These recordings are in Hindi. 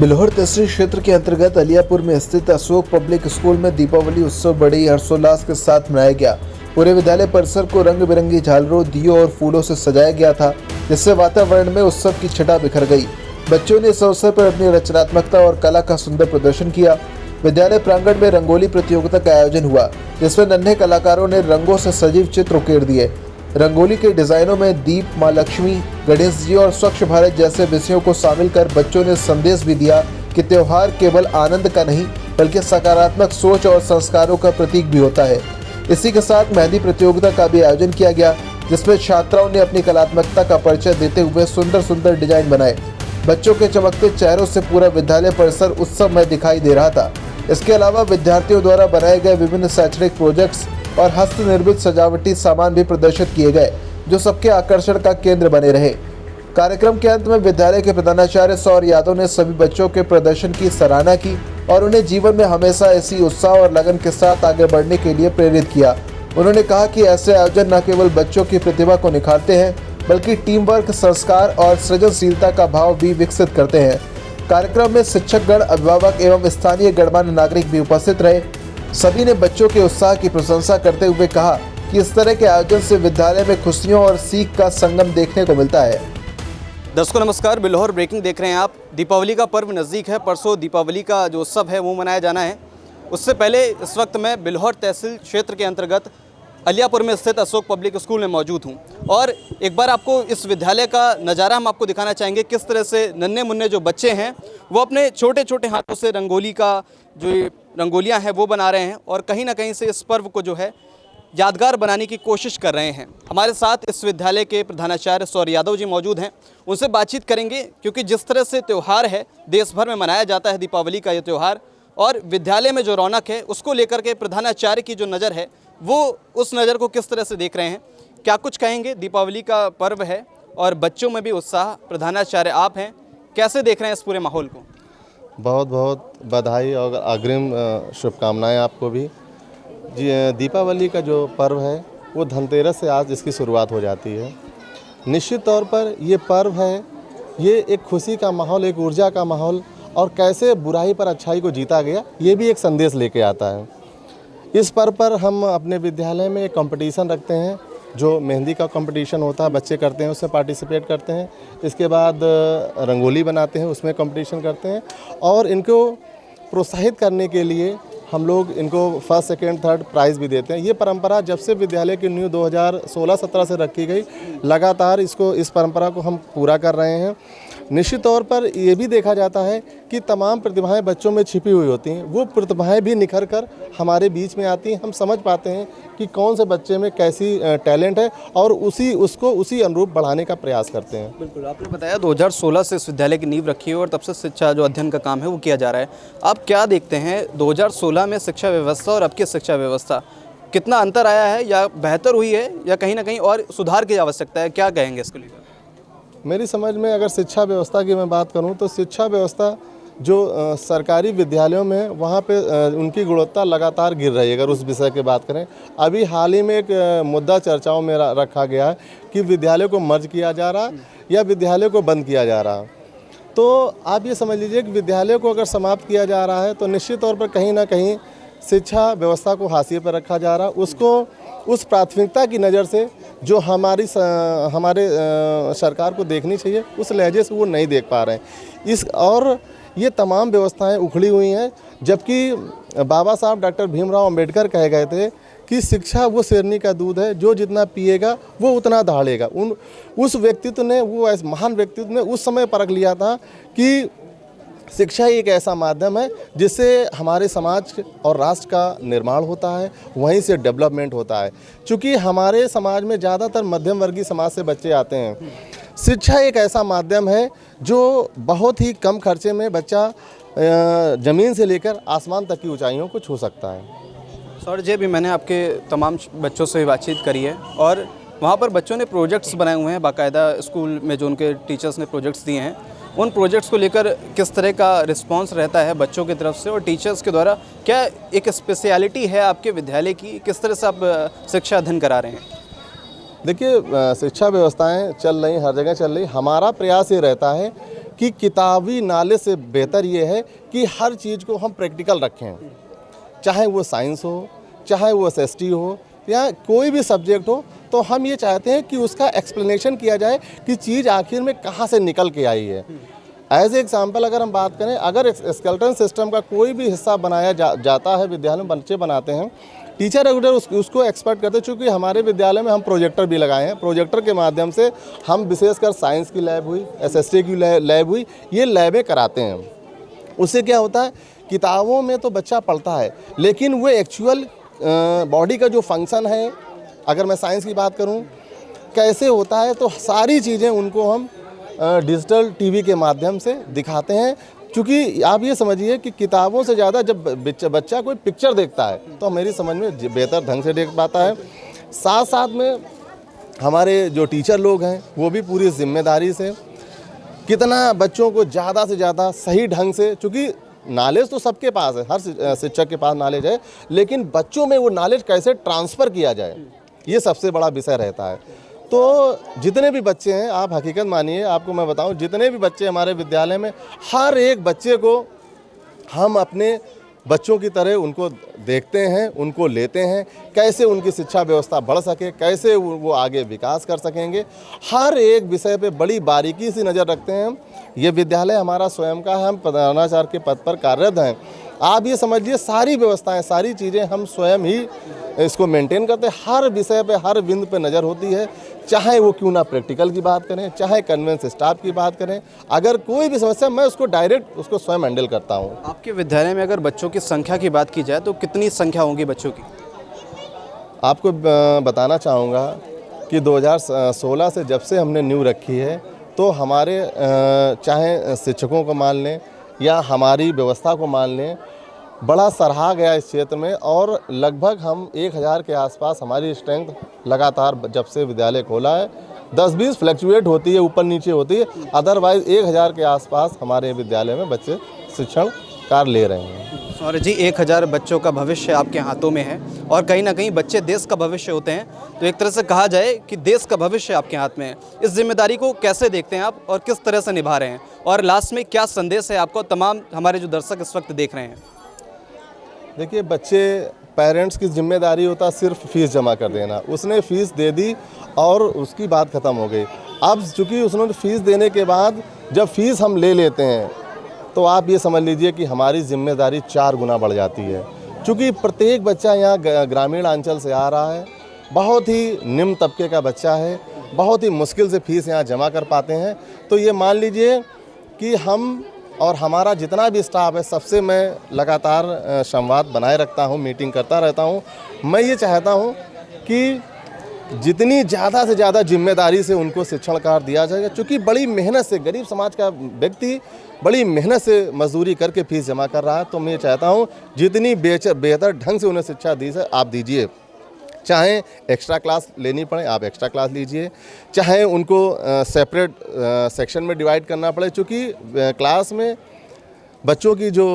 बिल्हौर तहसील क्षेत्र के अंतर्गत अलियापुर में स्थित अशोक पब्लिक स्कूल में दीपावली उत्सव बड़ी हर्षोल्लास के साथ मनाया गया। पूरे विद्यालय परिसर को रंग बिरंगी झालरों, दियों और फूलों से सजाया गया था, जिससे वातावरण में उत्सव की छटा बिखर गई। बच्चों ने इस अवसर पर अपनी रचनात्मकता और कला का सुंदर प्रदर्शन किया। विद्यालय प्रांगण में रंगोली प्रतियोगिता का आयोजन हुआ, जिसमें नन्हे कलाकारों ने रंगों से सजीव चित्र उकेर दिए। रंगोली के डिजाइनों में दीप, माँ लक्ष्मी, गणेश जी और स्वच्छ भारत जैसे विषयों को शामिल कर बच्चों ने संदेश भी दिया कि त्योहार केवल आनंद का नहीं बल्कि सकारात्मक सोच और संस्कारों का प्रतीक भी होता है। इसी के साथ मेहंदी प्रतियोगिता का भी आयोजन किया गया, जिसमें छात्राओं ने अपनी कलात्मकता का परिचय देते हुए सुंदर सुंदर डिजाइन बनाए। बच्चों के चमकते चेहरों से पूरा विद्यालय परिसर उत्सवमय दिखाई दे रहा था। इसके अलावा विद्यार्थियों द्वारा बनाए गए विभिन्न शैक्षणिक प्रोजेक्ट्स और हस्त निर्मित सजावटी सामान भी प्रदर्शित किए गए, जो सबके आकर्षण का केंद्र बने रहे। कार्यक्रम के अंत में विद्यालय के प्रधानाचार्य सौर यादव ने सभी बच्चों के प्रदर्शन की सराहना की और उन्हें जीवन में हमेशा इसी उत्साह और लगन के साथ आगे बढ़ने के लिए प्रेरित किया। उन्होंने कहा कि ऐसे आयोजन न केवल बच्चों की प्रतिभा को निखारते हैं बल्कि टीम वर्क, संस्कार और सृजनशीलता का भाव भी विकसित करते हैं। कार्यक्रम में शिक्षकगण, अभिभावक एवं स्थानीय गणमान्य नागरिक भी उपस्थित रहे। सभी ने बच्चों के उत्साह की प्रशंसा करते हुए कहा कि इस तरह के आयोजन से विद्यालय में खुशियों और सीख का संगम देखने को मिलता है। दर्शकों नमस्कार, बिल्हौर ब्रेकिंग देख रहे हैं आप। दीपावली का पर्व नज़दीक है। परसों दीपावली का जो उत्सव है वो मनाया जाना है। उससे पहले इस वक्त मैं बिल्हौर तहसील क्षेत्र के अंतर्गत अलियापुर में स्थित अशोक पब्लिक स्कूल में मौजूद हूं और एक बार आपको इस विद्यालय का नज़ारा हम आपको दिखाना चाहेंगे। किस तरह से नन्हे मुन्ने जो बच्चे हैं वो अपने छोटे छोटे हाथों से रंगोली का जो रंगोलियां हैं वो बना रहे हैं और कहीं ना कहीं से इस पर्व को जो है यादगार बनाने की कोशिश कर रहे हैं। हमारे साथ इस विद्यालय के प्रधानाचार्य सौर यादव जी मौजूद हैं, उनसे बातचीत करेंगे क्योंकि जिस तरह से त्यौहार है, देश भर में मनाया जाता है दीपावली का ये त्यौहार, और विद्यालय में जो रौनक है उसको लेकर के प्रधानाचार्य की जो नज़र है वो उस नज़र को किस तरह से देख रहे हैं, क्या कुछ कहेंगे। दीपावली का पर्व है और बच्चों में भी उत्साह। प्रधानाचार्य आप हैं, कैसे देख रहे हैं इस पूरे माहौल को? बहुत बहुत बधाई और अग्रिम शुभकामनाएं आपको भी। जी, दीपावली का जो पर्व है वो धनतेरस से आज इसकी शुरुआत हो जाती है। निश्चित तौर पर ये पर्व है, ये एक खुशी का माहौल, एक ऊर्जा का माहौल और कैसे बुराई पर अच्छाई को जीता गया, ये भी एक संदेश लेके आता है। इस पर्व पर हम अपने विद्यालय में एक कंपटीशन रखते हैं, जो मेहंदी का कंपटीशन होता है, बच्चे करते हैं, उससे पार्टिसिपेट करते हैं। इसके बाद रंगोली बनाते हैं, उसमें कंपटीशन करते हैं और इनको प्रोत्साहित करने के लिए हम लोग इनको फर्स्ट, सेकंड, थर्ड प्राइज़ भी देते हैं। ये परंपरा जब से विद्यालय की न्यू 2016-17 से रखी गई, लगातार इस परंपरा को हम पूरा कर रहे हैं। निश्चित तौर पर ये भी देखा जाता है कि तमाम प्रतिभाएं बच्चों में छिपी हुई होती हैं, वो प्रतिभाएं भी निखर कर हमारे बीच में आती हैं। हम समझ पाते हैं कि कौन से बच्चे में कैसी टैलेंट है और उसको उसी अनुरूप बढ़ाने का प्रयास करते हैं। बिल्कुल, आपने बताया 2016 से इस विद्यालय की नींव रखी है और तब से शिक्षा जो अध्ययन का काम है वो किया जा रहा है। आप क्या देखते हैं 2016 में शिक्षा व्यवस्था और अब की शिक्षा व्यवस्था, कितना अंतर आया है या बेहतर हुई है या कहीं ना कहीं और सुधार की आवश्यकता है? क्या कहेंगे इसके लिए? मेरी समझ में अगर शिक्षा व्यवस्था की मैं बात करूं तो शिक्षा व्यवस्था जो सरकारी विद्यालयों में वहां पे उनकी गुणवत्ता लगातार गिर रही है। अगर उस विषय की बात करें, अभी हाल ही में एक मुद्दा चर्चाओं में रखा गया है कि विद्यालय को मर्ज किया जा रहा या विद्यालय को बंद किया जा रहा। तो आप ये समझ लीजिए कि विद्यालय को अगर समाप्त किया जा रहा है तो निश्चित तौर पर कहीं ना कहीं शिक्षा व्यवस्था को हाशिए पर रखा जा रहा, उसको उस प्राथमिकता की नज़र से जो हमारे सरकार को देखनी चाहिए उस लहजे से वो नहीं देख पा रहे हैं। और ये तमाम व्यवस्थाएं उखड़ी हुई हैं, जबकि बाबा साहब डॉक्टर भीमराव अंबेडकर कहे गए थे कि शिक्षा वो शेरनी का दूध है, जो जितना पिएगा वो उतना दहाड़ेगा। उस व्यक्तित्व ने, वो ऐसे महान व्यक्तित्व ने उस समय परख लिया था कि शिक्षा एक ऐसा माध्यम है जिससे हमारे समाज और राष्ट्र का निर्माण होता है, वहीं से डेवलपमेंट होता है। चूँकि हमारे समाज में ज़्यादातर मध्यम वर्गीय समाज से बच्चे आते हैं, शिक्षा एक ऐसा माध्यम है जो बहुत ही कम खर्चे में बच्चा ज़मीन से लेकर आसमान तक की ऊंचाइयों को छू सकता है। सर जी, भी मैंने आपके तमाम बच्चों से बातचीत करी है और वहाँ पर बच्चों ने प्रोजेक्ट्स बनाए हुए हैं बाकायदा। स्कूल में जो उनके टीचर्स ने प्रोजेक्ट्स दिए हैं, उन प्रोजेक्ट्स को लेकर किस तरह का रिस्पांस रहता है बच्चों की तरफ से और टीचर्स के द्वारा? क्या एक स्पेशलिटी है आपके विद्यालय की? किस तरह से आप शिक्षा अध्ययन करा रहे हैं? देखिए, शिक्षा व्यवस्थाएं चल रही, हर जगह चल रही। हमारा प्रयास ये रहता है कि किताबी नॉलेज से बेहतर ये है कि हर चीज़ को हम प्रैक्टिकल रखें, चाहे वो साइंस हो, चाहे वो एसएसटी हो या कोई भी सब्जेक्ट हो। तो हम ये चाहते हैं कि उसका एक्सप्लेनेशन किया जाए कि चीज़ आखिर में कहाँ से निकल के आई है। एज एग्जाम्पल अगर हम बात करें, अगर स्केलेटन सिस्टम का कोई भी हिस्सा बनाया जाता है, विद्यालय में बच्चे बनाते हैं, टीचर रेगुलर उसको एक्सपर्ट करते हैं। चूँकि हमारे विद्यालय में हम प्रोजेक्टर भी लगाए हैं, प्रोजेक्टर के माध्यम से हम विशेषकर साइंस की लैब हुई, एसएसटी की लैब हुई, ये लैबें कराते हैं। उससे क्या होता है, किताबों में तो बच्चा पढ़ता है, लेकिन वो एक्चुअल बॉडी का जो फंक्शन है, अगर मैं साइंस की बात करूं कैसे होता है, तो सारी चीज़ें उनको हम डिजिटल टीवी के माध्यम से दिखाते हैं। क्योंकि आप ये समझिए कि किताबों से ज़्यादा जब बच्चा कोई पिक्चर देखता है तो मेरी समझ में बेहतर ढंग से देख पाता है। साथ साथ में हमारे जो टीचर लोग हैं वो भी पूरी जिम्मेदारी से कितना बच्चों को ज़्यादा से ज़्यादा सही ढंग से, चूँकि नॉलेज तो सबके पास है, हर शिक्षक के पास नॉलेज है, लेकिन बच्चों में वो नॉलेज कैसे ट्रांसफ़र किया जाए, ये सबसे बड़ा विषय रहता है। तो जितने भी बच्चे हैं, आप हकीकत मानिए, आपको मैं बताऊं, जितने भी बच्चे हमारे विद्यालय में, हर एक बच्चे को हम अपने बच्चों की तरह उनको देखते हैं, उनको लेते हैं, कैसे उनकी शिक्षा व्यवस्था बढ़ सके, कैसे वो आगे विकास कर सकेंगे, हर एक विषय पे बड़ी बारीकी से नज़र रखते हैं। ये विद्यालय हमारा स्वयं का है, हम प्रधानाचार्य के पद पर कार्यरत हैं। आप ये समझिए सारी व्यवस्थाएं, सारी चीज़ें हम स्वयं ही इसको मेंटेन करते हैं। हर विषय पे, हर बिंदु पे नज़र होती है, चाहे वो क्यों ना प्रैक्टिकल की बात करें, चाहे कन्वेंस स्टाफ की बात करें, अगर कोई भी समस्या, मैं उसको डायरेक्ट उसको स्वयं हैंडल करता हूँ। आपके विद्यालय में अगर बच्चों की संख्या की बात की जाए तो कितनी संख्या होगी बच्चों की? आपको बताना चाहूँगा कि 2016 से जब से हमने नींव रखी है, तो हमारे चाहे शिक्षकों को मान लें या हमारी व्यवस्था को मान लें, बड़ा सराहा गया इस क्षेत्र में। और लगभग हम 1000 के आसपास हमारी स्ट्रेंथ लगातार जब से विद्यालय खोला है, 10-20 फ्लक्चुएट होती है, ऊपर नीचे होती है, अदरवाइज़ 1000 के आसपास हमारे विद्यालय में बच्चे शिक्षण कार्य ले रहे हैं। और जी 1000 बच्चों का भविष्य आपके हाथों में है, और कहीं ना कहीं बच्चे देश का भविष्य होते हैं, तो एक तरह से कहा जाए कि देश का भविष्य आपके हाथ में है। इस जिम्मेदारी को कैसे देखते हैं आप और किस तरह से निभा रहे हैं, और लास्ट में क्या संदेश है आपको तमाम हमारे जो दर्शक इस वक्त देख रहे हैं? देखिए, बच्चे, पेरेंट्स की जिम्मेदारी होता सिर्फ फीस जमा कर देना। उसने फ़ीस दे दी और उसकी बात ख़त्म हो गई। अब चूँकि उसने फ़ीस देने के बाद जब फ़ीस हम ले लेते हैं, तो आप ये समझ लीजिए कि हमारी जिम्मेदारी 4 गुना बढ़ जाती है। चूँकि प्रत्येक बच्चा यहाँ ग्रामीण अंचल से आ रहा है, बहुत ही निम्न तबके का बच्चा है, बहुत ही मुश्किल से फ़ीस यहाँ जमा कर पाते हैं। तो ये मान लीजिए कि हम और हमारा जितना भी स्टाफ है, सबसे मैं लगातार संवाद बनाए रखता हूँ, मीटिंग करता रहता हूँ। मैं ये चाहता हूँ कि जितनी ज़्यादा से ज़्यादा जिम्मेदारी से उनको शिक्षण कार्य दिया जाएगा, क्योंकि बड़ी मेहनत से गरीब समाज का व्यक्ति बड़ी मेहनत से मजदूरी करके फीस जमा कर रहा है। तो मैं ये चाहता हूँ जितनी बेहतर ढंग से उन्हें शिक्षा दी है आप दीजिए। चाहे एक्स्ट्रा क्लास लेनी पड़े, आप एक्स्ट्रा क्लास लीजिए, चाहे उनको सेपरेट सेक्शन में डिवाइड करना पड़े, क्योंकि क्लास में बच्चों की जो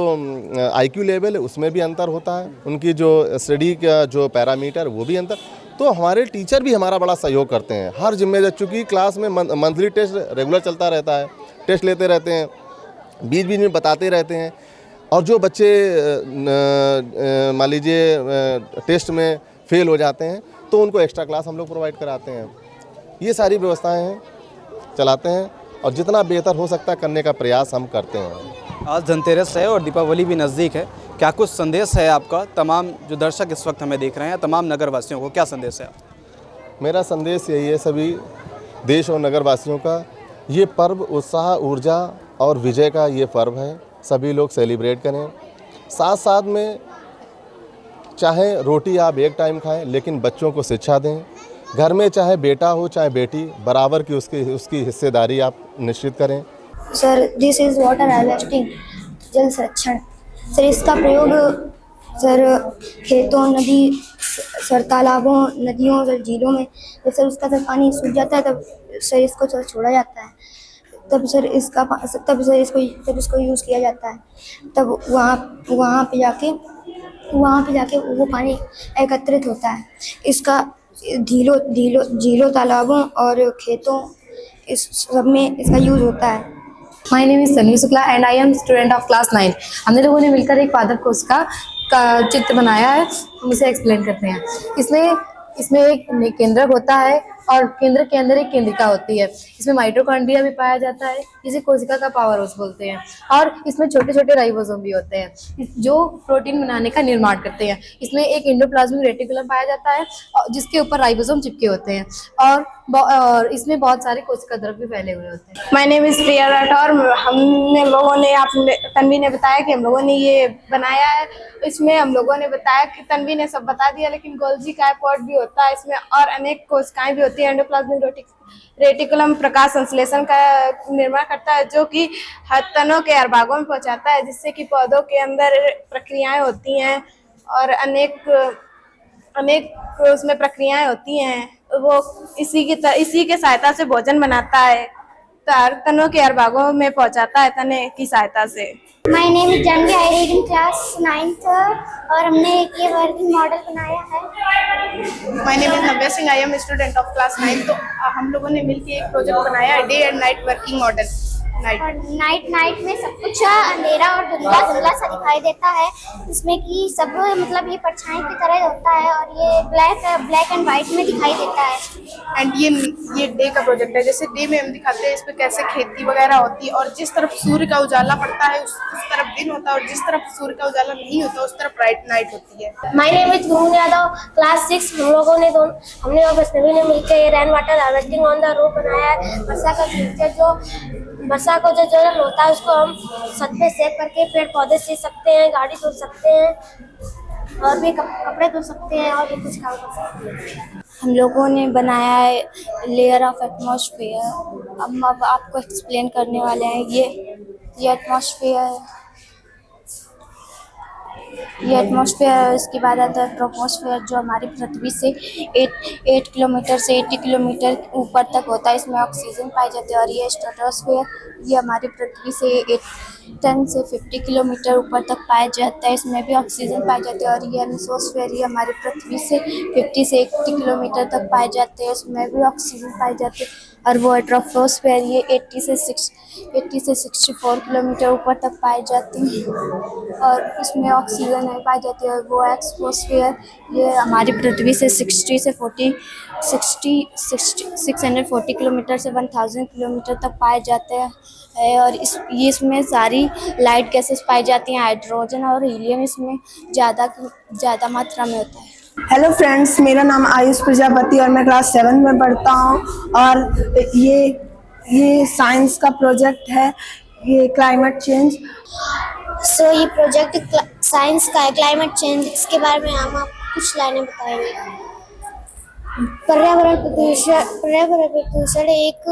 आईक्यू लेवल है उसमें भी अंतर होता है, उनकी जो स्टडी का जो पैरामीटर वो भी अंतर। तो हमारे टीचर भी हमारा बड़ा सहयोग करते हैं हर जिम्मेदारी, चूँकि क्लास में मंथली टेस्ट रेगुलर चलता रहता है, टेस्ट लेते रहते हैं, बीच बीच में बताते रहते हैं। और जो बच्चे मान लीजिए टेस्ट में फेल हो जाते हैं तो उनको एक्स्ट्रा क्लास हम लोग प्रोवाइड कराते हैं। ये सारी व्यवस्थाएं हैं, चलाते हैं, और जितना बेहतर हो सकता है करने का प्रयास हम करते हैं। आज धनतेरस है और दीपावली भी नज़दीक है, क्या कुछ संदेश है आपका तमाम जो दर्शक इस वक्त हमें देख रहे हैं, तमाम नगरवासियों को क्या संदेश है? मेरा संदेश यही है सभी देश और नगरवासियों का, ये पर्व उत्साह, ऊर्जा और विजय का ये पर्व है, सभी लोग सेलिब्रेट करें। साथ साथ में चाहे रोटी आप एक टाइम खाएं, लेकिन बच्चों को शिक्षा दें। घर में चाहे बेटा हो चाहे बेटी, बराबर की उसकी हिस्सेदारी आप निश्चित करें। Sir, this is water harvesting, जल संरक्षण। सर, इसका प्रयोग सर खेतों, नदी, सर तालाबों, नदियों, सर झीलों में जब सर उसका सर पानी सूख जाता है तब सर इसको सर छोड़ा जाता है, तब सर इसको यूज़ किया जाता है। तब वहाँ पे जाके वो पानी एकत्रित होता है। इसका झीलों, तालाबों और खेतों, इस सब में इसका यूज़ होता है। My name is Sunny Shukla and I am student of class 9। हमने लोगों ने मिलकर एक पादप कोश का चित्र बनाया है। हम इसे एक्सप्लेन करते हैं। इसमें एक केंद्रक होता है और केंद्र के अंदर एक केंद्रिका होती है। इसमें माइटोकॉन्ड्रिया भी पाया जाता है, जिसे कोशिका का पावर हाउस बोलते हैं। और इसमें छोटे छोटे राइबोसोम भी होते हैं जो प्रोटीन बनाने का निर्माण करते हैं। इसमें एक एंडोप्लाज्मिक रेटिकुलम पाया जाता है जिसके ऊपर राइबोसोम चिपके होते हैं और इसमें बहुत सारे कोशिका द्रव्य भी फैले हुए होते हैं। माय नेम इज प्रिया राठौर। हमने लोगों ने तन्वी ने बताया कि हम लोगों ने ये बनाया है। इसमें हम लोगों ने बताया कि तन्वी ने सब बता दिया, लेकिन गोल्जी काइपॉड भी होता है इसमें और अनेक कोशिकाएं भी होती है। एंडोप्लाज्मिक रेटिकुलम प्रकाश संश्लेषण का निर्माण करता है, जो कि तनों के हर भागों में पहुंचाता है, जिससे कि पौधों के अंदर प्रक्रियाएं होती हैं और अनेक उसमें प्रक्रियाएं होती हैं। वो इसी के सहायता से भोजन बनाता है, तनों के हर भागों में पहुंचाता है तने की सहायता से। My name is Jahnavi, I read in class 9th और हमने एक ये वर्किंग मॉडल बनाया है। My name is Navya Singh, I am student of class 9। तो हम लोगों ने मिलकर एक प्रोजेक्ट बनाया है, day and night working model. Night में सब कुछ अंधेरा और धुंधला सा दिखाई देता है, जिसमें कि सब मतलब ये परछाई की तरह होता है और ये ब्लैक एंड व्हाइट में दिखाई देता है। एंड ये डे का प्रोजेक्ट है। जैसे डे में हम दिखाते हैं इसमें कैसे खेती वगैरह होती है और जिस तरफ सूर्य का उजाला पड़ता है उस तरफ दिन होता है और जिस तरफ सूर्य का उजाला नहीं होता उस तरफ नाइट होती है। My name is Gunjan Yadav, class 6। हमने और वैष्णवी ने मिलकर rain water harvesting on the roof बनाया है। वर्षा को जो जल होता है उसको हम छत पे सेव करके पेड़ पौधे सींच सकते हैं, गाड़ी धो सकते हैं और भी कपड़े धो सकते हैं और भी कुछ काम कर सकते हैं। हम लोगों ने बनाया है लेयर ऑफ एटमॉस्फेयर। हम अब आपको एक्सप्लेन करने वाले हैं। ये एटमॉस्फेयर है, ये एटमॉस्फेयर। इसके बाद आता है ट्रोपोस्फेयर, जो हमारी पृथ्वी से 8 किलोमीटर से 80 किलोमीटर ऊपर तक होता है। इसमें ऑक्सीजन पाई जाती है। और ये स्ट्रेटोस्फेयर, ये हमारी पृथ्वी से 10 से 50 किलोमीटर ऊपर तक पाया जाता है। इसमें भी ऑक्सीजन पाई जाती है। और ये मेसोस्फेयर, ये हमारी पृथ्वी से 50 से 80 किलोमीटर तक पाए जाते हैं। इसमें भी ऑक्सीजन पाई जाती है। और वो ट्रोपोस्फेयर, ये 80 से 64 किलोमीटर ऊपर तक पाए जाते हैं और इसमें ऑक्सीजन नहीं पाई जाती है। और वो एक्सोस्फेयर, ये हमारी पृथ्वी से 640 किलोमीटर से 1000 किलोमीटर तक पाए जाते हैं। और इसमें सारी लाइट गैसेस पाई जाती हैं। हाइड्रोजन और हीलियम इसमें ज़्यादा मात्रा में होता है। हेलो फ्रेंड्स, मेरा नाम आयुष प्रजापति और मैं क्लास 7 में पढ़ता हूँ और ये साइंस का प्रोजेक्ट है, ये क्लाइमेट चेंज। ये प्रोजेक्ट साइंस का है, क्लाइमेट चेंज। इसके बारे में हम आपको कुछ लाइनें बताएंगे। पर्यावरण प्रदूषण एक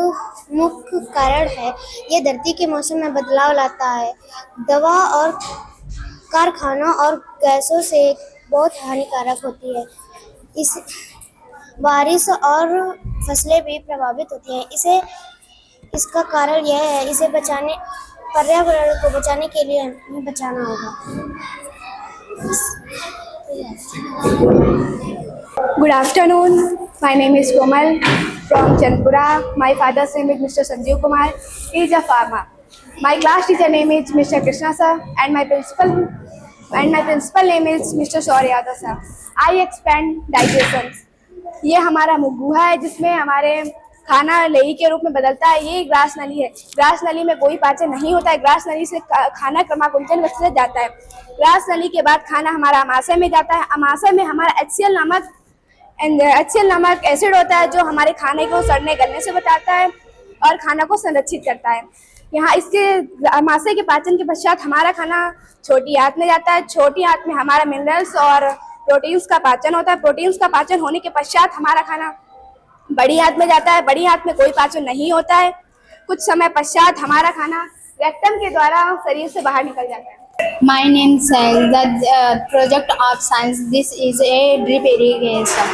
मुख्य कारण है। ये धरती के मौसम में बदलाव लाता है। दवा और कारखानों और गैसों से बहुत हानिकारक होती है। इस बारिश और फसलें भी प्रभावित होती हैं। इसका कारण यह है, पर्यावरण को बचाने के लिए हमें बचाना होगा। Good afternoon. My name is Komal from Chandpura. My father's name is Mr. Sanjeev Kumar. He is a farmer. My class teacher name is Mr. Krishna sir and my principal name is Mr. Shaurya Yadav sir. I expand digestion. ये हमारा मुग्गुहा है जिसमें हमारे खाना लेही के रूप में बदलता है। ये ग्रास नली है। ग्रास नली में कोई पाचन नहीं होता है। ग्रास नली से खाना क्रमाकुंचन से जाता है। ग्रास नली के बाद खाना हमारा अमाशय में जाता है। अमाशय में हमारा HCl नामक एसिड होता है, जो हमारे खाने को सड़ने गलने से बचाता है और खाना को संरक्षित करता है। यहाँ इसके अमाशय के पाचन के पश्चात हमारा खाना छोटी आंत में जाता है। छोटी आंत में हमारा मिनरल्स और प्रोटीन्स का पाचन होता है। प्रोटीन्स का पाचन होने के पश्चात हमारा खाना बड़ी आंत में जाता है। बड़ी आंत में कोई पाचन नहीं होता है। कुछ समय पश्चात हमारा खाना रेक्टम के द्वारा शरीर से बाहर निकल जाता है। My name is the project of science. This is a drip irrigation.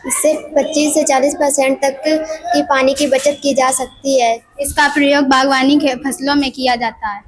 इससे 25 से 40% तक की पानी की बचत की जा सकती है। इसका प्रयोग बागवानी के फसलों में किया जाता है।